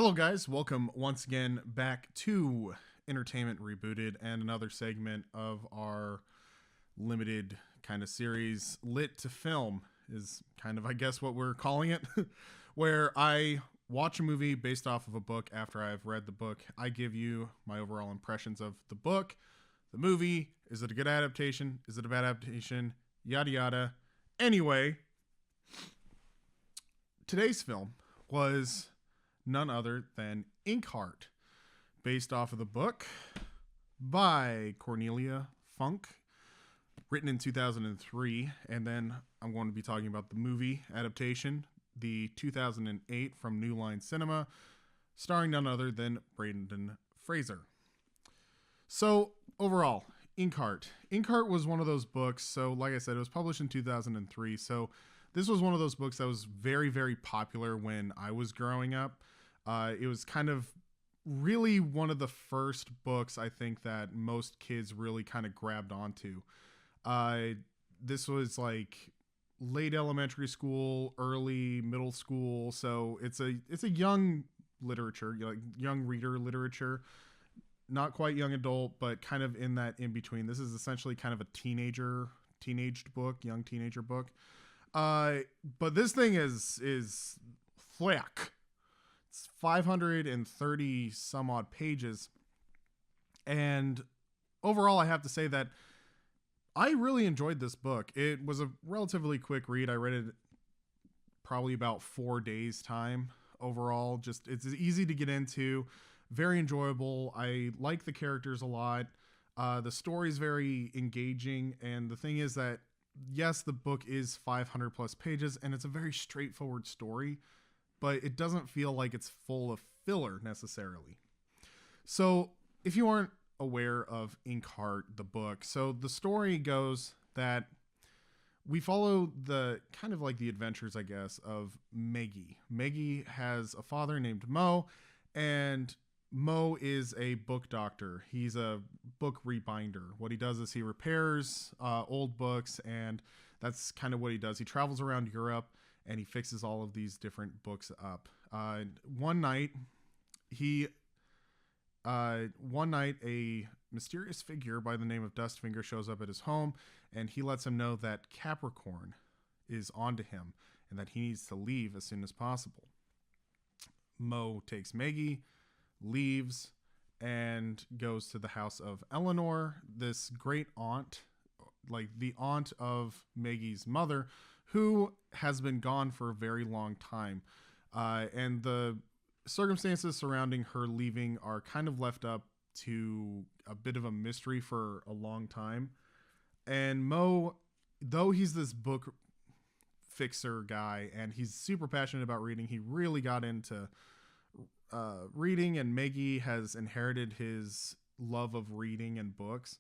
Hello, guys. Welcome once again back to Entertainment Rebooted and another segment of our limited kind of series. Lit to Film is kind of, I guess, what we're calling it, where I watch a movie based off of a book after I've read the book. I give you my overall impressions of the book, the movie. Is it a good adaptation? Is it a bad adaptation? Yada, yada. Anyway, today's film was none other than Inkheart, based off of the book by Cornelia Funke, written in 2003. And then I'm going to be talking about the movie adaptation, the 2008 from New Line Cinema, starring none other than Brendan Fraser. So overall, Inkheart. Inkheart was one of those books. So like I said, it was published in 2003. So this was one of those books that was very, very popular when I was growing up. It was kind of really one of the first books I think that most kids really kind of grabbed onto. This was like late elementary school, early middle school, so it's a young literature, like young reader literature, not quite young adult, but kind of in that in between. This is essentially kind of a teenaged book, young teenager book. But this thing is thick. It's 530 some odd pages. And overall, I have to say that I really enjoyed this book. It was a relatively quick read. I read it probably about 4 days time overall. Just it's easy to get into, very enjoyable. I like the characters a lot. The story is very engaging. And the thing is that, yes, the book is 500 plus pages and it's a very straightforward story, but it doesn't feel like it's full of filler necessarily. So if you aren't aware of Inkheart, the book, so the story goes that we follow the kind of like the adventures, I guess, of Maggie. Maggie has a father named Mo, and Mo is a book doctor. He's a book rebinder. What he does is he repairs old books, and that's kind of what he does. He travels around Europe and he fixes all of these different books up. One night, a mysterious figure by the name of Dustfinger shows up at his home, and he lets him know that Capricorn is onto him and that he needs to leave as soon as possible. Mo takes Maggie, leaves, and goes to the house of Eleanor, this great aunt, like the aunt of Maggie's mother, who has been gone for a very long time. And the circumstances surrounding her leaving are kind of left up to a bit of a mystery for a long time. And Mo, though he's this book fixer guy and he's super passionate about reading, he really got into reading, and Maggie has inherited his love of reading and books.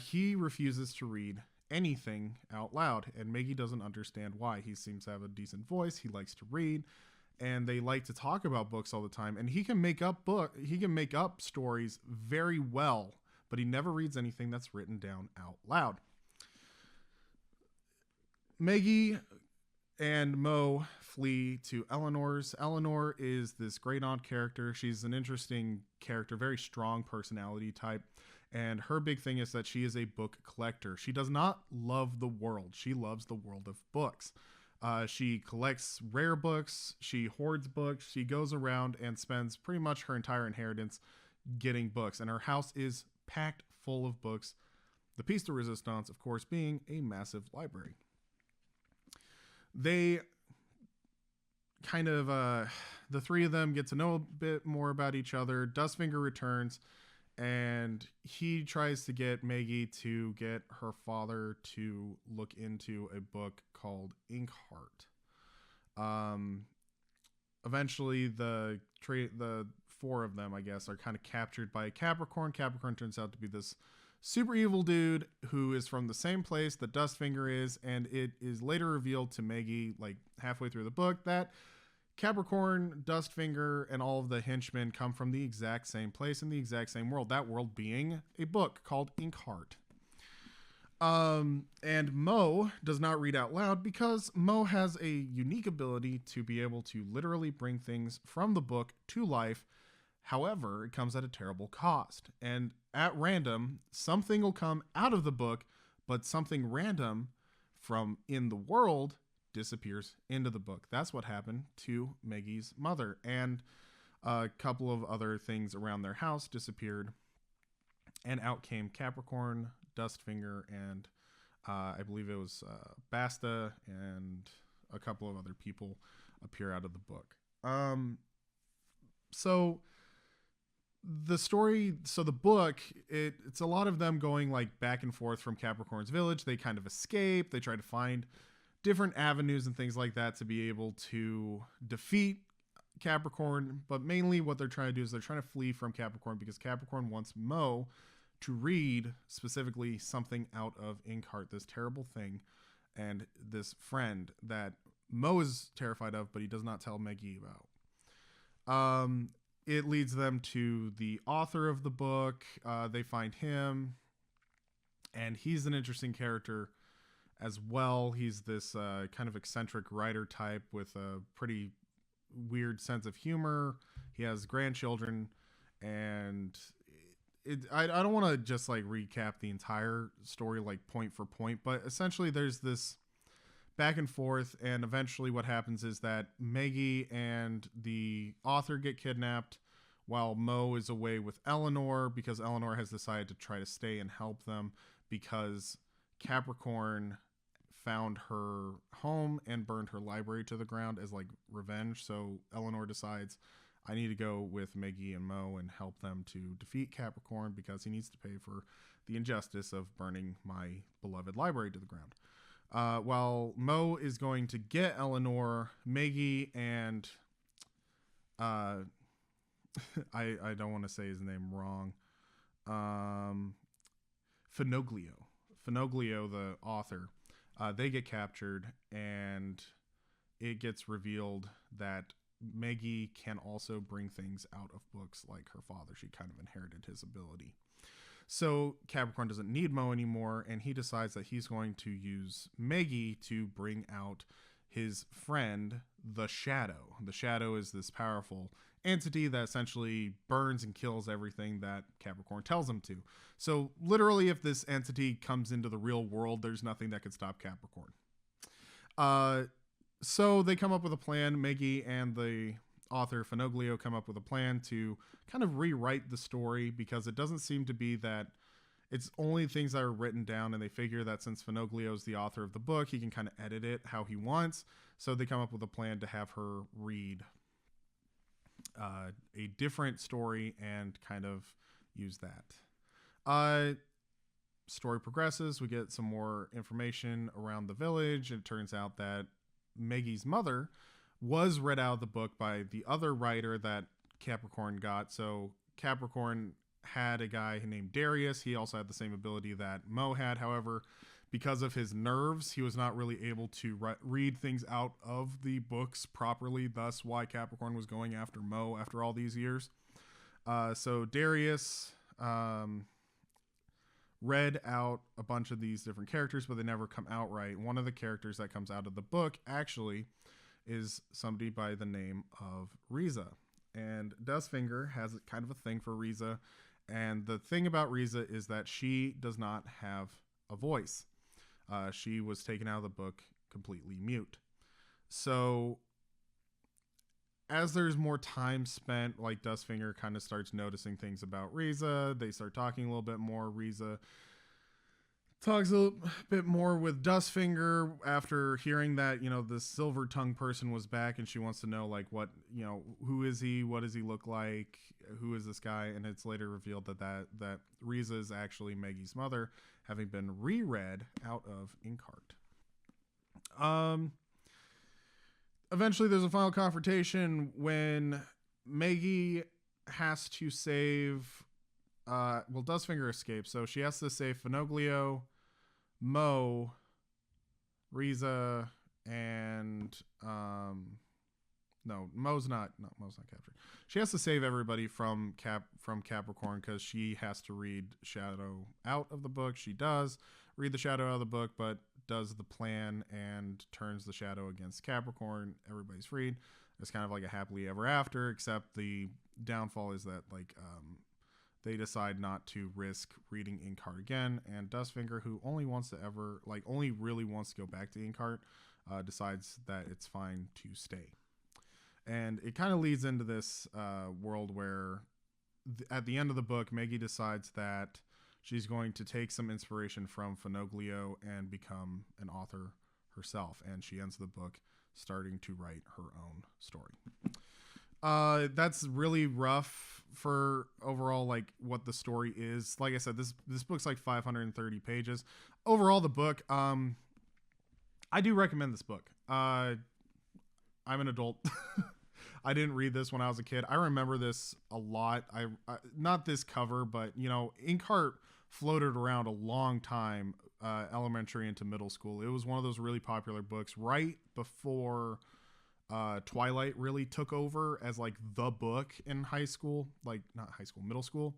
He refuses to read anything out loud, and Maggie doesn't understand why. He seems to have a decent voice, he likes to read, and they like to talk about books all the time, and he can make up stories very well, but he never reads anything that's written down out loud. Maggie and Mo flee to Eleanor's. Eleanor is this great aunt character. She's an interesting character, very strong personality type. And her big thing is that she is a book collector. She does not love the world. She loves the world of books. She collects rare books. She hoards books. She goes around and spends pretty much her entire inheritance getting books. And her house is packed full of books. The piece de resistance, of course, being a massive library. They kind of, the three of them get to know a bit more about each other. Dustfinger returns, and he tries to get Maggie to get her father to look into a book called Inkheart. Eventually, the four of them, I guess, are kind of captured by Capricorn. Capricorn turns out to be this super evil dude who is from the same place that Dustfinger is, and it is later revealed to Maggie, like halfway through the book, that Capricorn, Dustfinger, and all of the henchmen come from the exact same place in the exact same world. That world being a book called Inkheart. And Mo does not read out loud because Mo has a unique ability to be able to literally bring things from the book to life. However, it comes at a terrible cost. And at random, something will come out of the book, but something random from in the world disappears into the book. That's what happened to Maggie's mother. And a couple of other things around their house disappeared. And out came Capricorn, Dustfinger, and I believe it was Basta, and a couple of other people appear out of the book. So the story, so the book, it's a lot of them going like back and forth from Capricorn's village. They kind of escape. They try to find different avenues and things like that to be able to defeat Capricorn. But mainly what they're trying to do is they're trying to flee from Capricorn because Capricorn wants Mo to read specifically something out of Inkheart, this terrible thing, and this friend that Mo is terrified of, but he does not tell Maggie about. It leads them to the author of the book. They find him, and he's an interesting character as well. He's this kind of eccentric writer type with a pretty weird sense of humor. He has grandchildren, and I don't want to just like recap the entire story like point for point, but essentially there's this back and forth, and eventually what happens is that Maggie and the author get kidnapped while Mo is away with Eleanor because Eleanor has decided to try to stay and help them because Capricorn found her home and burned her library to the ground as like revenge. So Eleanor decides, I need to go with Maggie and Mo and help them to defeat Capricorn because he needs to pay for the injustice of burning my beloved library to the ground. While Mo is going to get Eleanor, Maggie and I don't want to say his name wrong. Finoglio, the author, they get captured, and it gets revealed that Maggie can also bring things out of books like her father. She kind of inherited his ability. So Capricorn doesn't need Mo anymore, and he decides that he's going to use Maggie to bring out his friend, the Shadow. The Shadow is this powerful entity that essentially burns and kills everything that Capricorn tells him to. So literally, if this entity comes into the real world, there's nothing that could stop Capricorn. So they come up with a plan. Maggie and the author Finoglio come up with a plan to kind of rewrite the story because it doesn't seem to be that it's only things that are written down, and they figure that since Finoglio is the author of the book, he can kind of edit it how he wants. So they come up with a plan to have her read a different story and kind of use that. Story progresses. We get some more information around the village, and it turns out that Maggie's mother was read out of the book by the other writer that Capricorn got. So Capricorn had a guy named Darius. He also had the same ability that Mo had. However, because of his nerves, he was not really able to read things out of the books properly. Thus why Capricorn was going after Mo after all these years. So Darius read out a bunch of these different characters, but they never come out right. One of the characters that comes out of the book actually is somebody by the name of Riza. And Dustfinger has kind of a thing for Riza. And the thing about Riza is that she does not have a voice. She was taken out of the book completely mute. So as there's more time spent, like Dustfinger kind of starts noticing things about Riza. They start talking a little bit more. Riza talks a little bit more with Dustfinger after hearing that, you know, the silver tongue person was back, and she wants to know, like, what, you know, who is he? What does he look like? Who is this guy? And it's later revealed that Riza is actually Maggie's mother, having been reread out of Inkheart. Eventually there's a final confrontation when Maggie has to save, Dustfinger escapes, so she has to save Finoglio, Mo, Riza, and Mo's not captured. She has to save everybody from Capricorn because she has to read Shadow out of the book. She does. read the shadow out of the book, but does the plan and turns the shadow against Capricorn. Everybody's freed. It's kind of like a happily ever after, except the downfall is that they decide not to risk reading Inkheart again, and Dustfinger, who only really wants to go back to Inkheart, decides that it's fine to stay. And it kind of leads into this world where at the end of the book, Maggie decides that she's going to take some inspiration from Finoglio and become an author herself. And she ends the book starting to write her own story. That's really rough for overall, like, what the story is. Like I said, this book's like 530 pages. Overall, the book, I do recommend this book. I'm an adult. I didn't read this when I was a kid. I remember this a lot. I not this cover, but Inkheart floated around a long time, elementary into middle school. It was one of those really popular books right before Twilight really took over as like the book in high school, like not high school, middle school.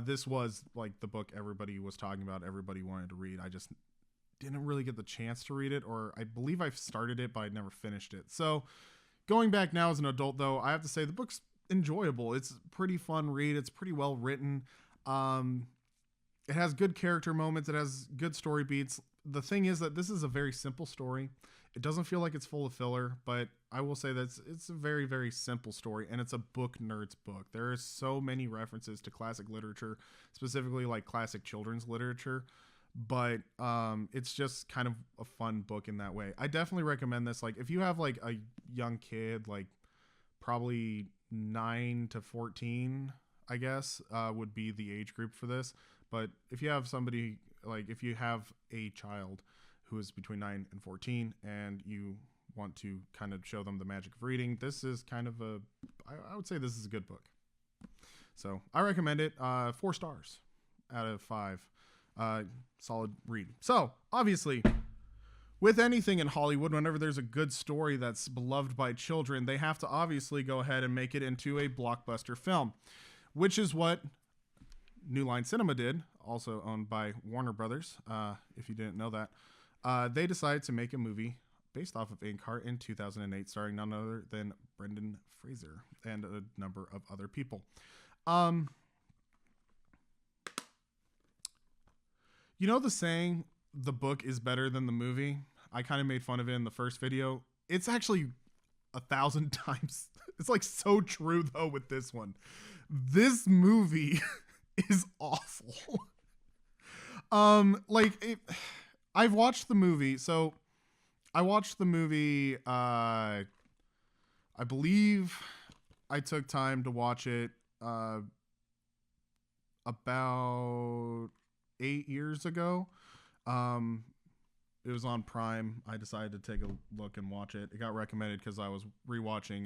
This was like the book everybody was talking about, everybody wanted to read. I just didn't really get the chance to read it, or I believe I've started it, but I never finished it. So going back now as an adult, though, I have to say the book's enjoyable. It's a pretty fun read. It's pretty well written. It has good character moments. It has good story beats. The thing is that this is a very simple story. It doesn't feel like it's full of filler, but I will say that it's a very, very simple story, and it's a book nerd's book. There are so many references to classic literature, specifically like classic children's literature, but it's just kind of a fun book in that way. I definitely recommend this. Like, if you have like a young kid, like probably 9 to 14, I guess, would be the age group for this. But if you have somebody, like if you have a child who is between 9 and 14 and you want to kind of show them the magic of reading, this is kind of I would say this is a good book. So I recommend it. 4 stars out of 5. Solid read. So obviously, with anything in Hollywood, whenever there's a good story that's beloved by children, they have to obviously go ahead and make it into a blockbuster film, which is what New Line Cinema did, also owned by Warner Brothers, if you didn't know that. They decided to make a movie based off of Inkheart in 2008, starring none other than Brendan Fraser and a number of other people. You know the saying, the book is better than the movie? I kind of made fun of it in the first video. It's actually 1,000 times. It's like so true though with this one. This movie is awful. I've watched the movie. So I watched the movie, I believe I took time to watch it about 8 years ago. It was on Prime. I decided to take a look and watch it. It got recommended because I was rewatching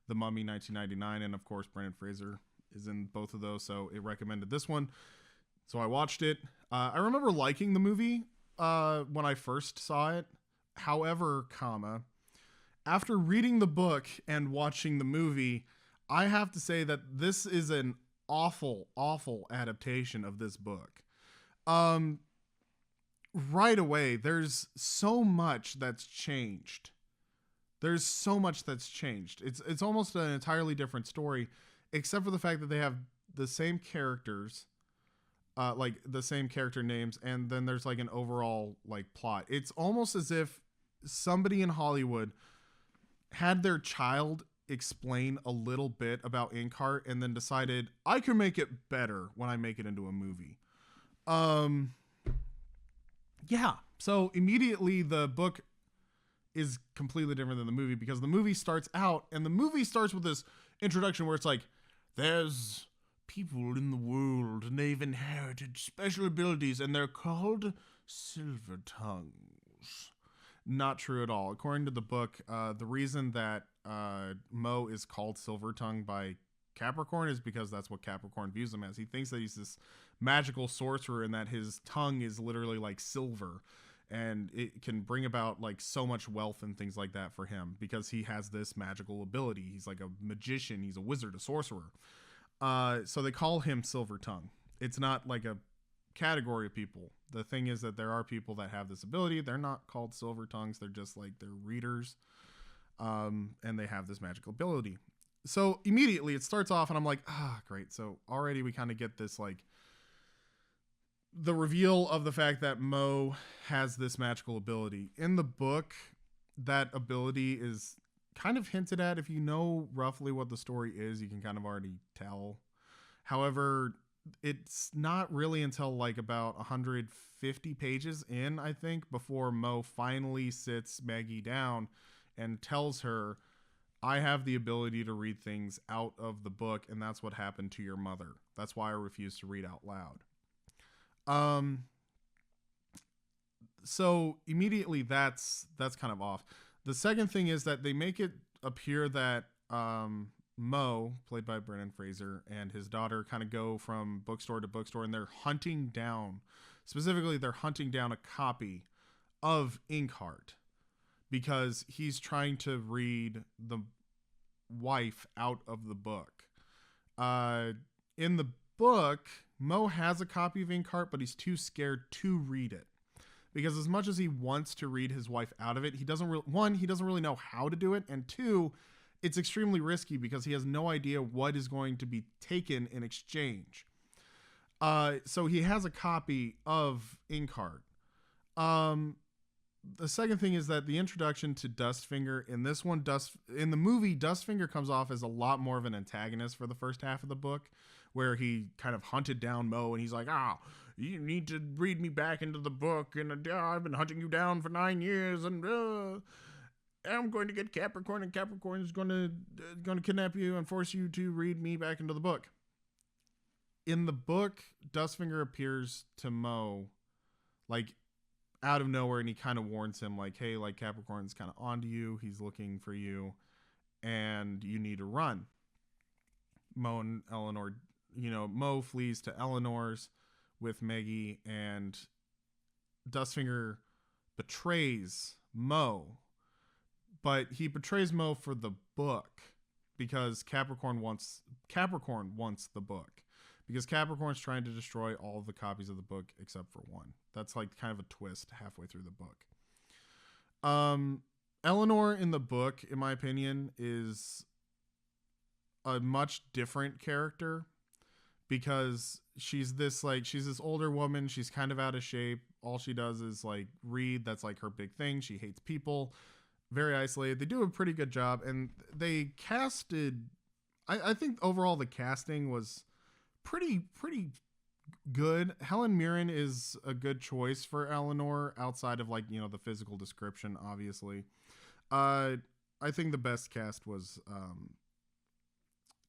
The Mummy 1999, and of course Brendan Fraser is in both of those, so it recommended this one. So I watched it. I remember liking the movie when I first saw it. However, after reading the book and watching the movie, I have to say that this is an awful, awful adaptation of this book. Right away, there's so much that's changed. It's almost an entirely different story, except for the fact that they have the same characters, like the same character names, and then there's like an overall like plot. It's almost as if somebody in Hollywood had their child explain a little bit about Inkheart and then decided I can make it better when I make it into a movie. Yeah. So immediately the book is completely different than the movie, because the movie starts with this introduction where it's like, there's people in the world and they've inherited special abilities and they're called silver tongues. Not true at all. According to the book, the reason that Mo is called Silver Tongue by Capricorn is because that's what Capricorn views him as. He thinks that he's this magical sorcerer and that his tongue is literally like silver, and it can bring about like so much wealth and things like that for him because he has this magical ability. He's like a magician, he's a wizard, a sorcerer. So they call him Silver Tongue. It's not like a category of people. The thing is that there are people that have this ability. They're not called silver tongues. They're just like, they're readers. And they have this magical ability. So immediately it starts off and I'm like, great. So already we kind of get this, like, the reveal of the fact that Mo has this magical ability. In the book, that ability is kind of hinted at. If you know roughly what the story is, you can kind of already tell. However, it's not really until like about 150 pages in, I think, before Mo finally sits Maggie down and tells her, I have the ability to read things out of the book, and that's what happened to your mother. That's why I refuse to read out loud. So immediately that's kind of off. The second thing is that they make it appear that Mo, played by Brendan Fraser, and his daughter kind of go from bookstore to bookstore, and they're hunting down a copy of Inkheart because he's trying to read the wife out of the book. In the book, Mo has a copy of Inkheart, but he's too scared to read it. Because as much as he wants to read his wife out of it, he doesn't really know how to do it, and two, it's extremely risky because he has no idea what is going to be taken in exchange. So he has a copy of Inkheart. The second thing is that the introduction to Dustfinger in this one, in the movie, Dustfinger comes off as a lot more of an antagonist for the first half of the book, where he kind of hunted down Mo, and he's like, you need to read me back into the book, and I've been hunting you down for 9 years, and I'm going to get Capricorn, and Capricorn is going to kidnap you and force you to read me back into the book. In the book, Dustfinger appears to Mo like out of nowhere, and he kind of warns him like, hey, like, Capricorn's kind of onto you, he's looking for you, and you need to run. Mo and Eleanor, Mo flees to Eleanor's with Maggie, and Dustfinger betrays Mo, but he betrays Mo for the book because Capricorn wants the book, because Capricorn's trying to destroy all of the copies of the book except for one. That's like kind of a twist halfway through the book. Eleanor in the book, in my opinion, is a much different character because she's this older woman. She's kind of out of shape. All she does is like read. That's like her big thing. She hates people, very isolated. They do a pretty good job, and they casted, I think overall the casting was pretty good. Helen Mirren is a good choice for Eleanor outside of, like, the physical description, obviously. I think the best cast was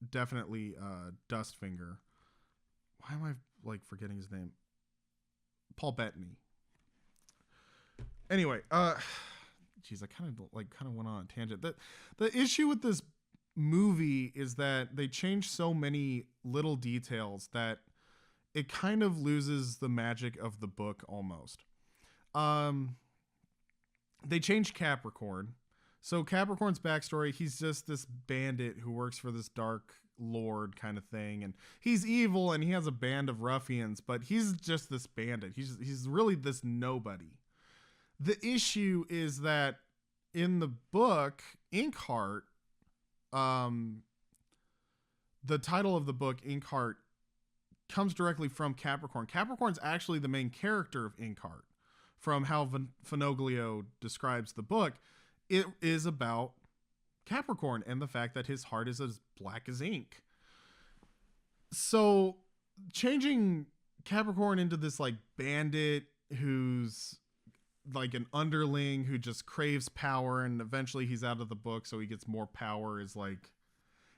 definitely Dustfinger. Why am I like forgetting his name? Paul Bettany. Anyway, geez, I kind of went on a tangent. The issue with this movie is that they change so many little details that it kind of loses the magic of the book almost. They changed Capricorn. So Capricorn's backstory, he's just this bandit who works for this dark lord kind of thing, and he's evil and he has a band of ruffians, but he's just this bandit. He's really this nobody. The issue is that in the book Inkheart, the title of the book Inkheart comes directly from Capricorn. Capricorn's actually the main character of Inkheart. From how Finoglio describes the book, it is about Capricorn and the fact that his heart is as black as ink. So changing Capricorn into this like bandit who's like an underling who just craves power, and eventually he's out of the book so he gets more power, is like,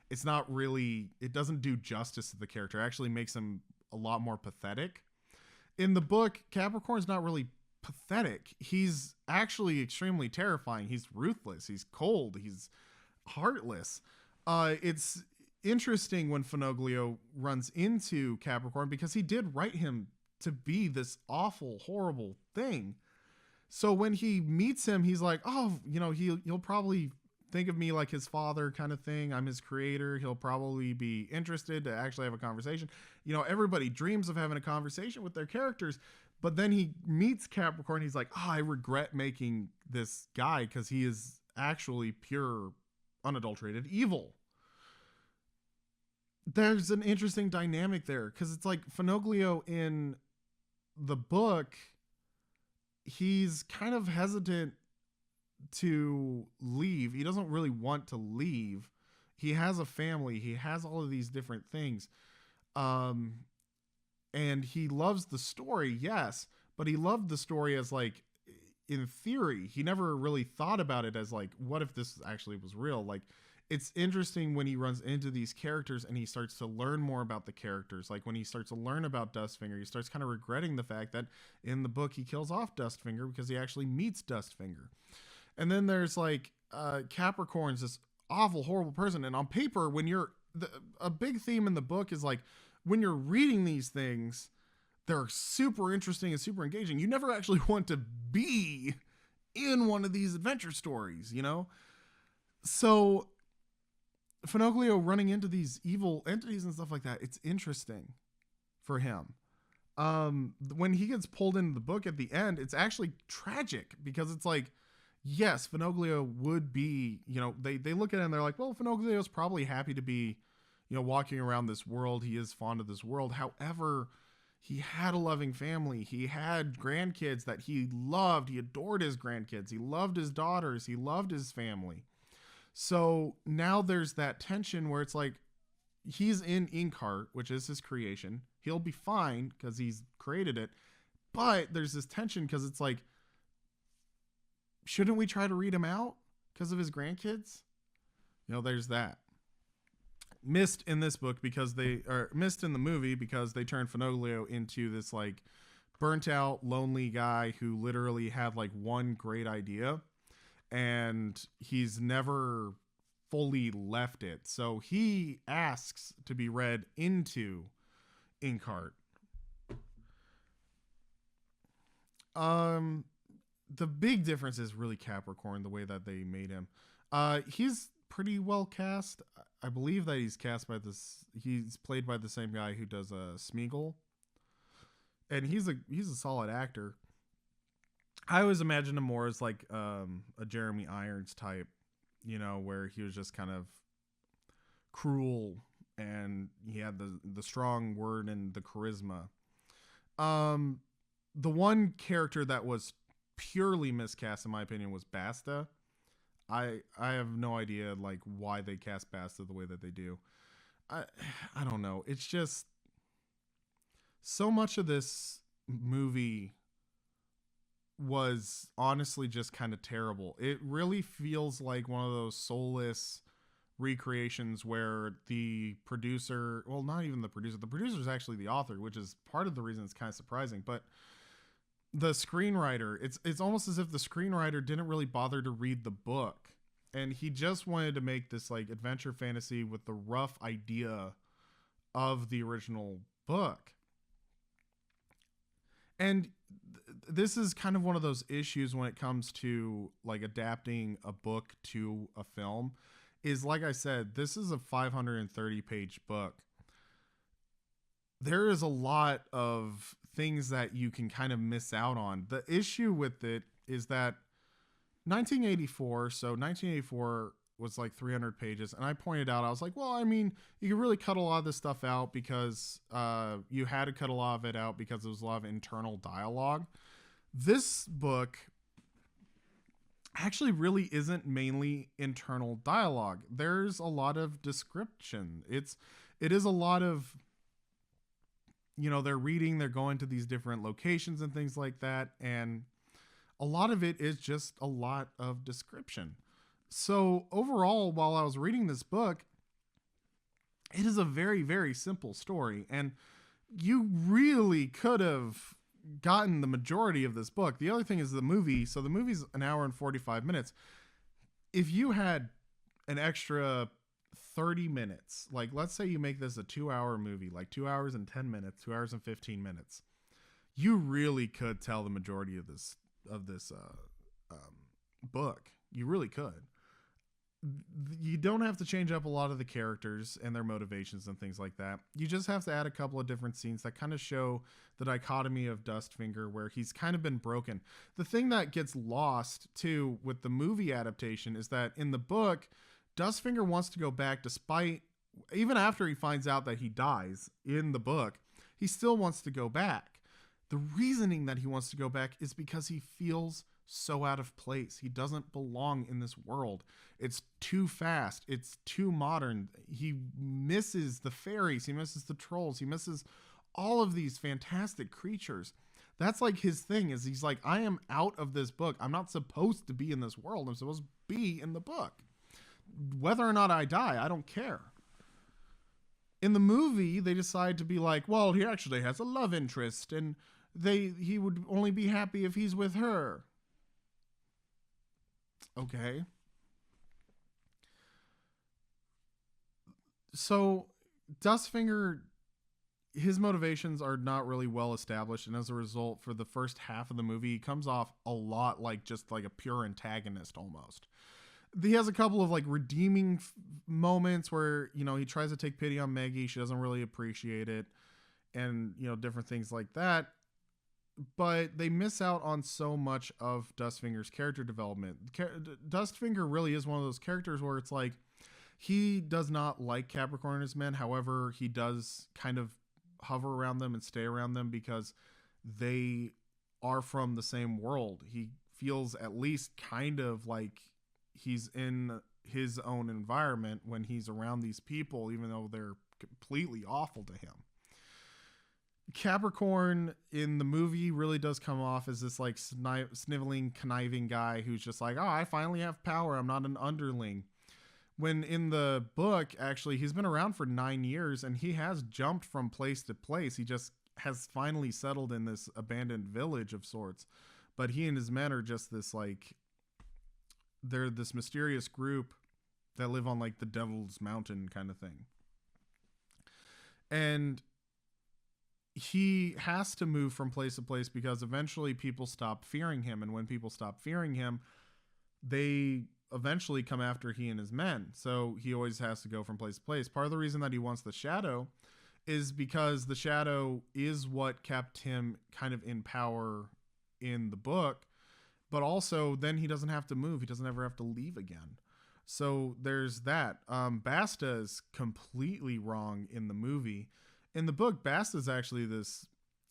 it's not really, it doesn't do justice to the character. It actually makes him a lot more pathetic. In the book, Capricorn's not really pathetic. He's actually extremely terrifying. He's ruthless. He's cold. He's heartless. It's interesting when Finoglio runs into Capricorn because he did write him to be this awful, horrible thing. So when he meets him, he's like, oh, he'll probably think of me like his father kind of thing. I'm his creator. He'll probably be interested to actually have a conversation. You know, everybody dreams of having a conversation with their characters, but then he meets Capricorn. He's like, oh, I regret making this guy because he is actually pure, unadulterated evil. There's an interesting dynamic there because it's like Finoglio in the book, he's kind of hesitant to leave. He doesn't really want to leave. He has a family. He has all of these different things. And he loves the story, yes, but he loved the story as like in theory. He never really thought about it as like, what if this actually was real? Like, it's interesting when he runs into these characters and he starts to learn more about the characters. Like when he starts to learn about Dustfinger, he starts kind of regretting the fact that in the book he kills off Dustfinger because he actually meets Dustfinger. And then there's like Capricorn's this awful, horrible person. And on paper, when you're a big theme in the book is like when you're reading these things, they're super interesting and super engaging. You never actually want to be in one of these adventure stories, you know? So Finoglio running into these evil entities and stuff like that, it's interesting for him. When he gets pulled into the book at the end, it's actually tragic because it's like, yes, Finoglio would be, you know, they look at it and they're like, well, Finoglio's probably happy to be, you know, walking around this world. He is fond of this world. However, he had a loving family. He had grandkids that he loved. He adored his grandkids. He loved his daughters. He loved his family. So now there's that tension where it's like he's in Inkheart, which is his creation. He'll be fine because he's created it. But there's this tension because it's like, shouldn't we try to read him out because of his grandkids? You know, there's that. Missed in this book because they are missed in the movie because they turned Finoglio into this like burnt out, lonely guy who literally had like one great idea and he's never fully left it. So he asks to be read into Inkheart. The big difference is really Capricorn, the way that they made him. He's pretty well cast. I believe that he's played by the same guy who does Smeagol. And he's a solid actor. I always imagine him more as like a Jeremy Irons type, you know, where he was just kind of cruel and he had the strong word and the charisma. The one character that was purely miscast, in my opinion, was Basta. I have no idea like why they cast Basta the way that they do. I don't know. It's just so much of this movie was honestly just kind of terrible. It really feels like one of those soulless recreations where the producer, well, not even the producer is actually the author, which is part of the reason it's kind of surprising, but the screenwriter, it's almost as if the screenwriter didn't really bother to read the book and he just wanted to make this like adventure fantasy with the rough idea of the original book. And this is kind of one of those issues when it comes to like adapting a book to a film is, like I said, this is a 530 page book. There is a lot of things that you can kind of miss out on. The issue with it is that 1984 was like 300 pages. And I pointed out, I was like, well, I mean, you can really cut a lot of this stuff out because you had to cut a lot of it out because there was a lot of internal dialogue. This book actually really isn't mainly internal dialogue. There's a lot of description. It is a lot of, you know, they're reading, they're going to these different locations and things like that. And a lot of it is just a lot of description. So overall, while I was reading this book, it is a very, very simple story. And you really could have gotten the majority of this book. The other thing is the movie. So the movie's an hour and 45 minutes. If you had an extra 30 minutes, like let's say you make this a 2-hour movie, like 2 hours and 10 minutes, 2 hours and 15 minutes, you really could tell the majority of this book. You really could. you don't have to change up a lot of the characters and their motivations and things like that. You just have to add a couple of different scenes that kind of show the dichotomy of Dustfinger, where he's kind of been broken. The thing that gets lost too with the movie adaptation is that in the book, Dustfinger wants to go back despite, even after he finds out that he dies in the book, he still wants to go back. The reasoning that he wants to go back is because he feels so out of place. He doesn't belong in this world. It's too fast. It's too modern. He misses the fairies. He misses the trolls. He misses all of these fantastic creatures. That's like his thing, is he's like, I am out of this book. I'm not supposed to be in this world. I'm supposed to be in the book. Whether or not I die, I don't care. In the movie, they decide to be like, well, he actually has a love interest, and he would only be happy if he's with her. Okay. So Dustfinger, his motivations are not really well established, and as a result, for the first half of the movie, he comes off a lot like just like a pure antagonist almost. He has a couple of like redeeming moments where, you know, he tries to take pity on Maggie. She doesn't really appreciate it, and, you know, different things like that. But they miss out on so much of Dustfinger's character development. Dustfinger really is one of those characters where it's like, he does not like Capricorn and his men. However, he does kind of hover around them and stay around them because they are from the same world. He feels at least kind of like he's in his own environment when he's around these people, even though they're completely awful to him. Capricorn in the movie really does come off as this like sniveling, conniving guy who's just like, oh, I finally have power. I'm not an underling. When in the book, actually, he's been around for 9 years and he has jumped from place to place. He just has finally settled in this abandoned village of sorts. But he and his men are just this like, they're this mysterious group that live on like the Devil's Mountain kind of thing. And he has to move from place to place because eventually people stop fearing him. And when people stop fearing him, they eventually come after he and his men. So he always has to go from place to place. Part of the reason that he wants the shadow is because the shadow is what kept him kind of in power in the book. But also then he doesn't have to move. He doesn't ever have to leave again. So there's that. Basta is completely wrong in the movie. In the book, Basta's actually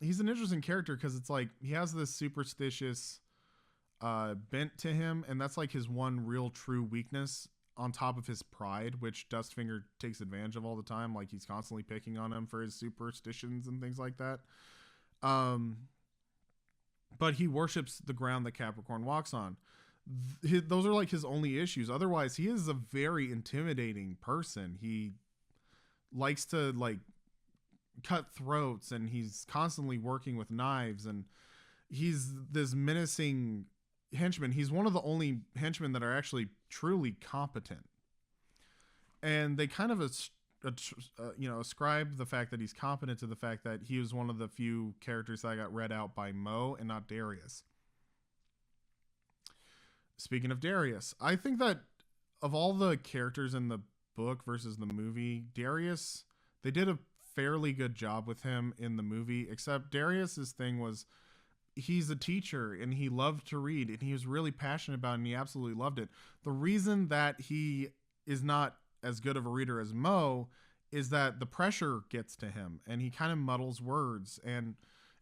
he's an interesting character because it's like he has this superstitious bent to him, and that's like his one real true weakness on top of his pride, which Dustfinger takes advantage of all the time. Like he's constantly picking on him for his superstitions and things like that. But he worships the ground that Capricorn walks on. Those are like his only issues. Otherwise, he is a very intimidating person. He likes to like cut throats, and he's constantly working with knives, and he's this menacing henchman. He's one of the only henchmen that are actually truly competent, and they kind of ascribe the fact that he's competent to the fact that he was one of the few characters that got read out by Mo and not Darius. Speaking of Darius, I think that of all the characters in the book versus the movie, Darius, they did a fairly good job with him in the movie, except Darius's thing was he's a teacher and he loved to read and he was really passionate about it and he absolutely loved it. The reason that he is not as good of a reader as Mo is that the pressure gets to him and he kind of muddles words, and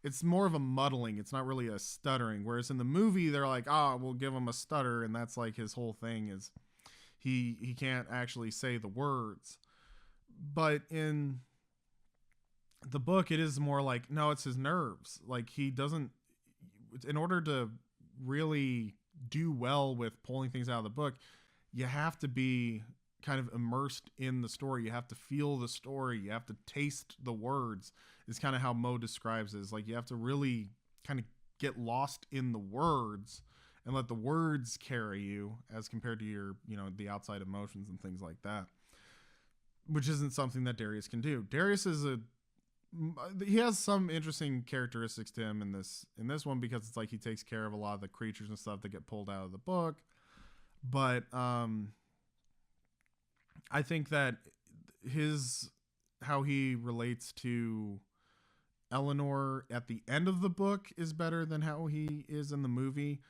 it's more of a muddling. It's not really a stuttering. Whereas in the movie, they're like, we'll give him a stutter. And that's like his whole thing is he can't actually say the words. But in the book, it is more like, no, it's his nerves. Like he doesn't, in order to really do well with pulling things out of the book, you have to be kind of immersed in the story. You have to feel the story. You have to taste the words, is kind of how Mo describes it. Is like you have to really kind of get lost in the words and let the words carry you as compared to your, the outside emotions and things like that, which isn't something that Darius can do. Darius he has some interesting characteristics to him in this one, because it's like he takes care of a lot of the creatures and stuff that get pulled out of the book. But I think that his how he relates to Eleanor at the end of the book is better than how he is in the movie,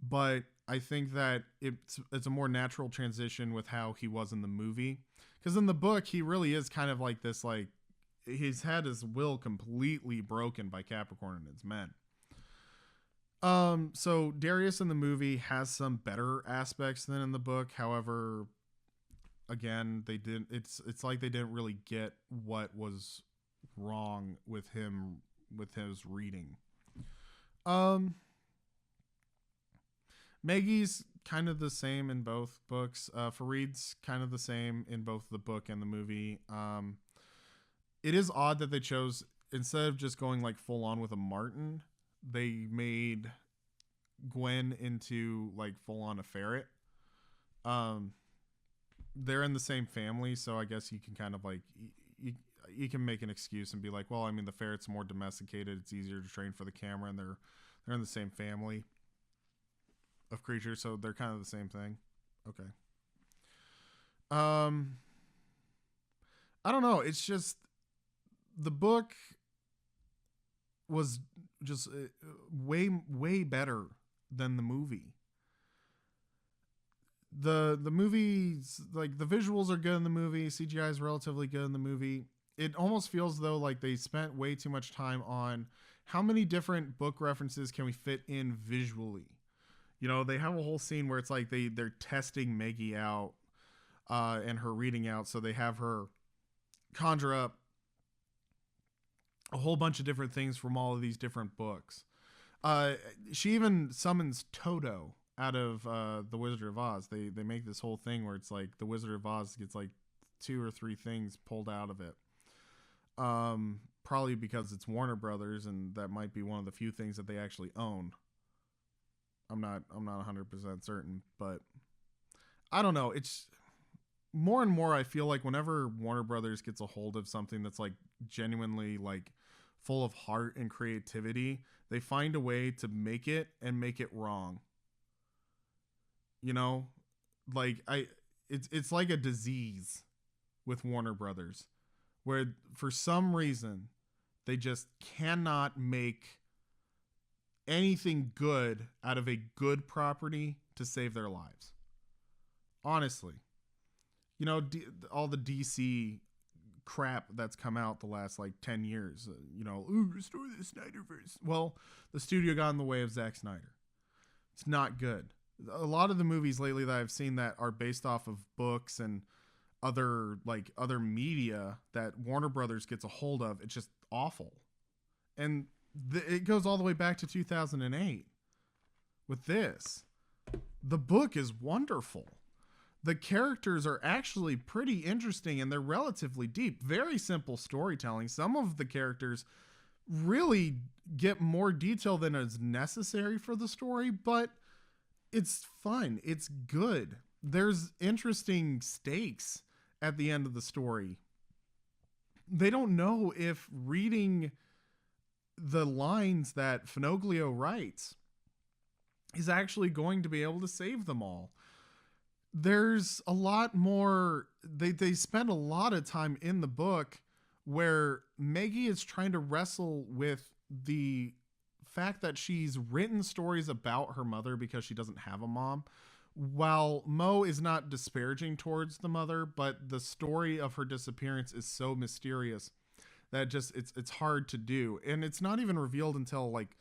but I think that it's a more natural transition with how he was in the movie, because in the book he really is kind of like this, like he's had his will completely broken by Capricorn and his men. So Darius in the movie has some better aspects than in the book. However, again, they didn't. It's like they didn't really get what was wrong with him with his reading. Um, Maggie's kind of the same in both books. Farid's kind of the same in both the book and the movie. It is odd that they chose, instead of just going like full on with a Martin, they made Gwen into like full on a ferret. Um, they're in the same family, so I guess you can kind of like you can make an excuse and be like, well, I mean, the ferret's more domesticated, it's easier to train for the camera, and they're in the same family of creatures, so they're kind of the same thing. Okay. I don't know. It's just the book was just way better than the movie. The movies, like the visuals are good in the movie, CGI is relatively good in the movie. It almost feels though like they spent way too much time on how many different book references can we fit in visually. You know, they have a whole scene where it's like they're testing Maggie out and her reading out, so they have her conjure up a whole bunch of different things from all of these different books. She even summons Toto out of the Wizard of Oz. They make this whole thing where it's like the Wizard of Oz gets like 2 or 3 things pulled out of it. Probably because it's Warner Brothers, and that might be one of the few things that they actually own. I'm not 100% certain, but I don't know. It's more and more I feel like whenever Warner Brothers gets a hold of something that's like genuinely like full of heart and creativity, they find a way to make it and make it wrong. You know, like it's like a disease with Warner Brothers where for some reason they just cannot make anything good out of a good property to save their lives. Honestly, you know, all the DC crap that's come out the last like 10 years, ooh, restore the Snyderverse. Well, the studio got in the way of Zack Snyder. It's not good. A lot of the movies lately that I've seen that are based off of books and other media that Warner Brothers gets a hold of, it's just awful. And it goes all the way back to 2008 with this. The book is wonderful. The characters are actually pretty interesting and they're relatively deep. Very simple storytelling. Some of the characters really get more detail than is necessary for the story, but it's fun. It's good. There's interesting stakes at the end of the story. They don't know if reading the lines that Finoglio writes is actually going to be able to save them all. There's a lot more. They spend a lot of time in the book where Maggie is trying to wrestle with the fact that she's written stories about her mother because she doesn't have a mom, while Mo is not disparaging towards the mother, but the story of her disappearance is so mysterious that just it's hard to do. And it's not even revealed until like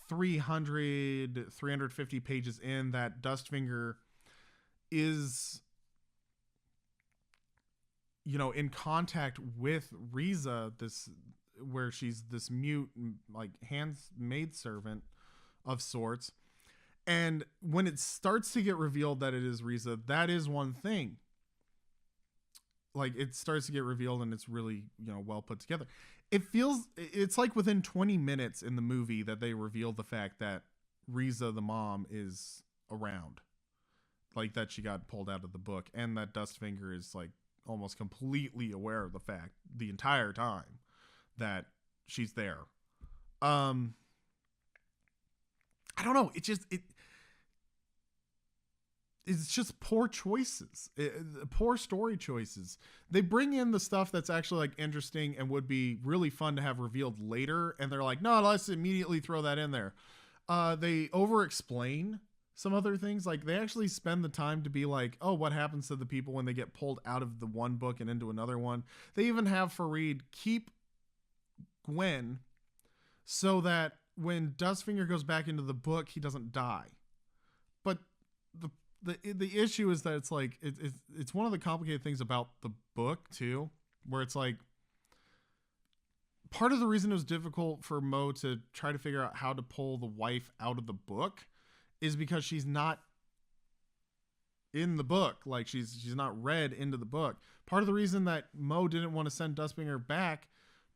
350 pages in that Dustfinger is, in contact with Riza, where she's this mute, like handmaid servant of sorts. And when it starts to get revealed that it is Riza, that is one thing. Like it starts to get revealed and it's really, well put together. It's like within 20 minutes in the movie that they reveal the fact that Riza, the mom, is around. Like that she got pulled out of the book, and that Dustfinger is like almost completely aware of the fact the entire time that she's there. I don't know. it's just poor choices, poor story choices. They bring in the stuff that's actually like interesting and would be really fun to have revealed later, and they're like, no, let's immediately throw that in there. They over explain some other things. Like they actually spend the time to be like, oh, what happens to the people when they get pulled out of the one book and into another one. They even have Farid keep Gwen so that when Dustfinger goes back into the book, he doesn't die. But the issue is that it's like it's one of the complicated things about the book too, where it's like part of the reason it was difficult for Mo to try to figure out how to pull the wife out of the book is because she's not in the book. Like she's not read into the book. Part of the reason that Mo didn't want to send Dustfinger back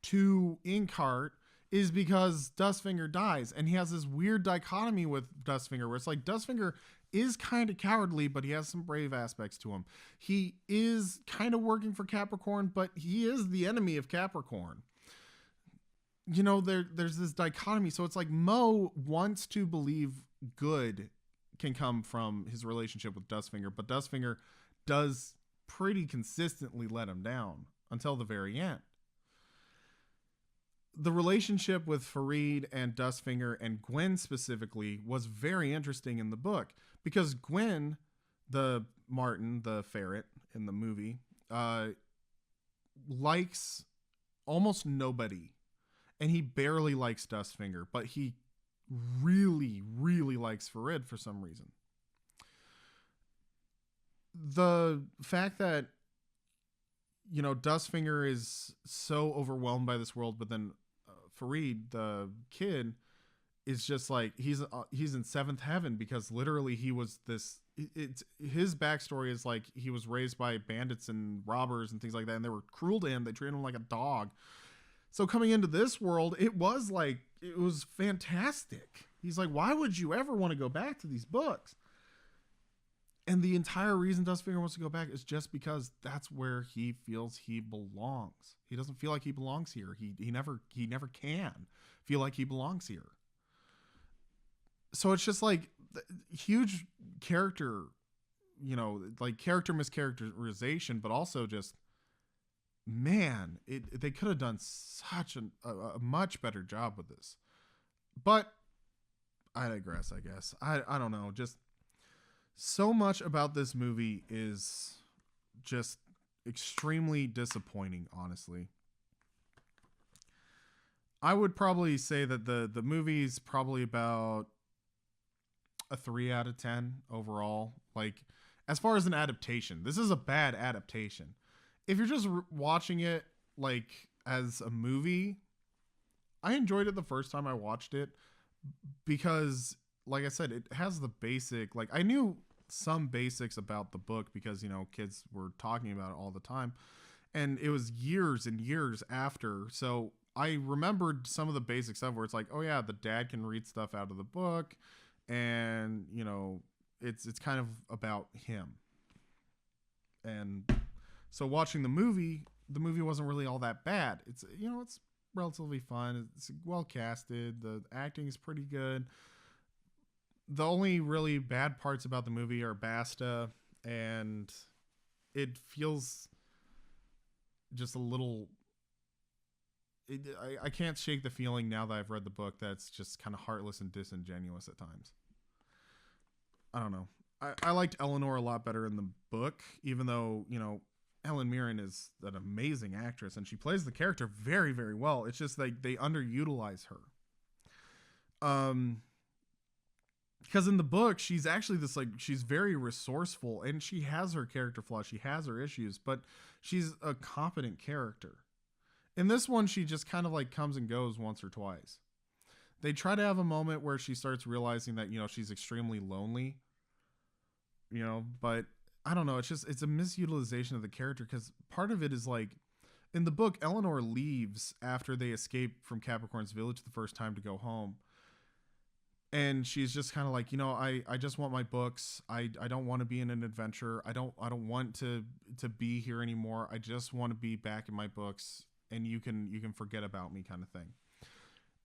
to Inkheart is because Dustfinger dies, and he has this weird dichotomy with Dustfinger where it's like Dustfinger is kind of cowardly, but he has some brave aspects to him. He is kind of working for Capricorn, but he is the enemy of Capricorn. You know, there's this dichotomy. So it's like Mo wants to believe good can come from his relationship with Dustfinger, but Dustfinger does pretty consistently let him down until the very end. The relationship with Farid and Dustfinger and Gwen specifically was very interesting in the book because Gwen, the Martin, the ferret in the movie, likes almost nobody. And he barely likes Dustfinger, but he really, really likes Farid for some reason. The fact that, you know, Dustfinger is so overwhelmed by this world, but then Farid, the kid, is just like he's in seventh heaven because literally he was this. It's his backstory is like he was raised by bandits and robbers and things like that, and they were cruel to him. They treated him like a dog. So coming into this world, it was fantastic. He's like, why would you ever want to go back to these books? And the entire reason Dustfinger wants to go back is just because that's where he feels he belongs. He doesn't feel like he belongs here. He never can feel like he belongs here. So it's just like huge character, you know, like character mischaracterization, but also just, man, they could have done such a much better job with this. But I digress, I guess. I don't know. Just so much about this movie is just extremely disappointing, honestly. I would probably say that the movie's probably about a 3 out of 10 overall. Like, as far as an adaptation, this is a bad adaptation. If you're just watching it like as a movie, I enjoyed it the first time I watched it because, like I said, it has the basic, like I knew some basics about the book because, you know, kids were talking about it all the time, and it was years and years after. So I remembered some of the basic stuff where it's like, oh yeah, the dad can read stuff out of the book, and, you know, it's kind of about him. And so watching the movie wasn't really all that bad. It's, you know, it's relatively fun. It's well casted. The acting is pretty good. The only really bad parts about the movie are Basta, and it feels just a little... I can't shake the feeling now that I've read the book that's just kind of heartless and disingenuous at times. I don't know. I liked Eleanor a lot better in the book, even though, you know, Helen Mirren is an amazing actress and she plays the character very, very well. It's just like they underutilize her. Because in the book, she's actually this, like, she's very resourceful and she has her character flaws. She has her issues, but she's a competent character. In this one, she just kind of like comes and goes once or twice. They try to have a moment where she starts realizing that, you know, she's extremely lonely, you know, but I don't know. It's a misutilization of the character because part of it is like in the book, Eleanor leaves after they escape from Capricorn's village the first time to go home. And she's just kind of like, you know, I just want my books. I don't want to be in an adventure. I don't want to be here anymore. I just want to be back in my books, and you can forget about me, kind of thing.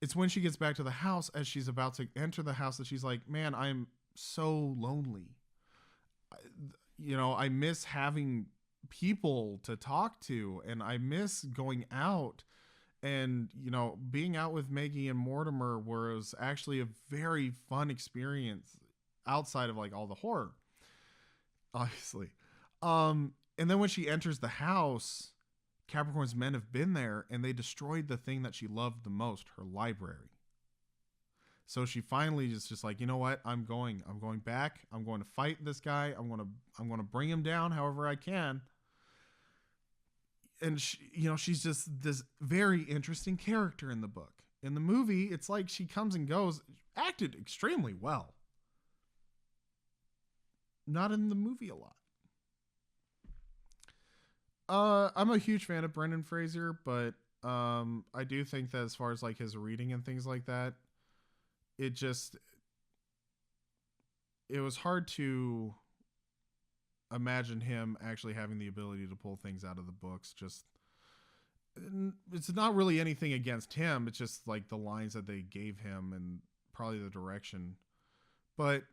It's when she gets back to the house, as she's about to enter the house, that she's like, man, I'm so lonely. you know, I miss having people to talk to, and I miss going out. And, you know, being out with Maggie and Mortimer was actually a very fun experience outside of like all the horror, obviously. And then when she enters the house, Capricorn's men have been there and they destroyed the thing that she loved the most, her library. So she finally is just like, you know what? I'm going back. I'm going to fight this guy. I'm going to bring him down however I can. And she, you know, she's just this very interesting character in the book. In the movie, it's like she comes and goes, acted extremely well. Not in the movie a lot. I'm a huge fan of Brendan Fraser, but I do think that as far as like his reading and things like that, it was hard to imagine him actually having the ability to pull things out of the books. Just, it's not really anything against him. It's just like the lines that they gave him and probably the direction. But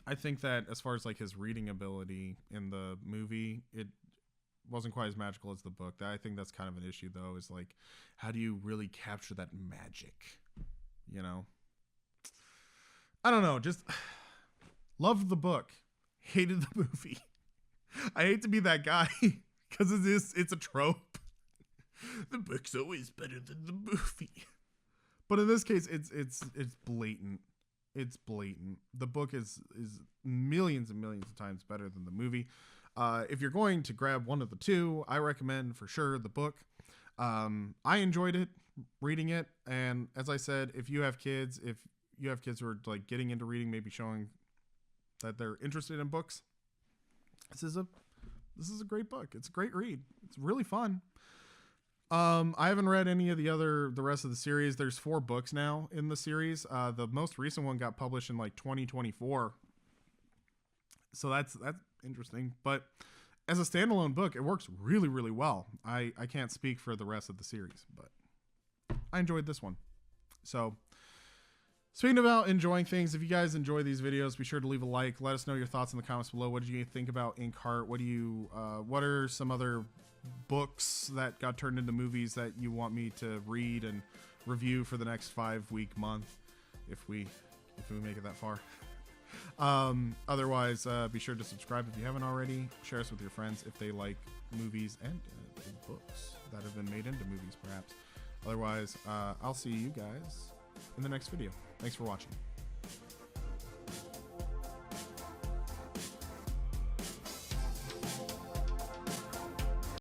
I think that as far as like his reading ability in the movie, it wasn't quite as magical as the book. I think that's kind of an issue though, is like, how do you really capture that magic? You know, I don't know. Just loved the book, hated the movie. I hate to be that guy because it's a trope. The book's always better than the movie. But in this case, it's blatant. It's blatant. The book is millions and millions of times better than the movie. If you're going to grab one of the two, I recommend for sure the book. I enjoyed it, reading it, and as I said, if you have kids who are like getting into reading, maybe showing that they're interested in books, this is a great book. It's a great read. It's really fun. I haven't read any of the rest of the series. There's 4 books now in the series. The most recent one got published in like 2024. So that's interesting. But as a standalone book, it works really, really well. I can't speak for the rest of the series, but I enjoyed this one. So speaking about enjoying things, if you guys enjoy these videos, be sure to leave a like. Let us know your thoughts in the comments below. What did you think about Inkheart? What are some other books that got turned into movies that you want me to read and review for the next 5-week month, if we make it that far? Otherwise, be sure to subscribe if you haven't already. Share us with your friends if they like movies and books that have been made into movies, perhaps. Otherwise, I'll see you guys in the next video. Thanks for watching.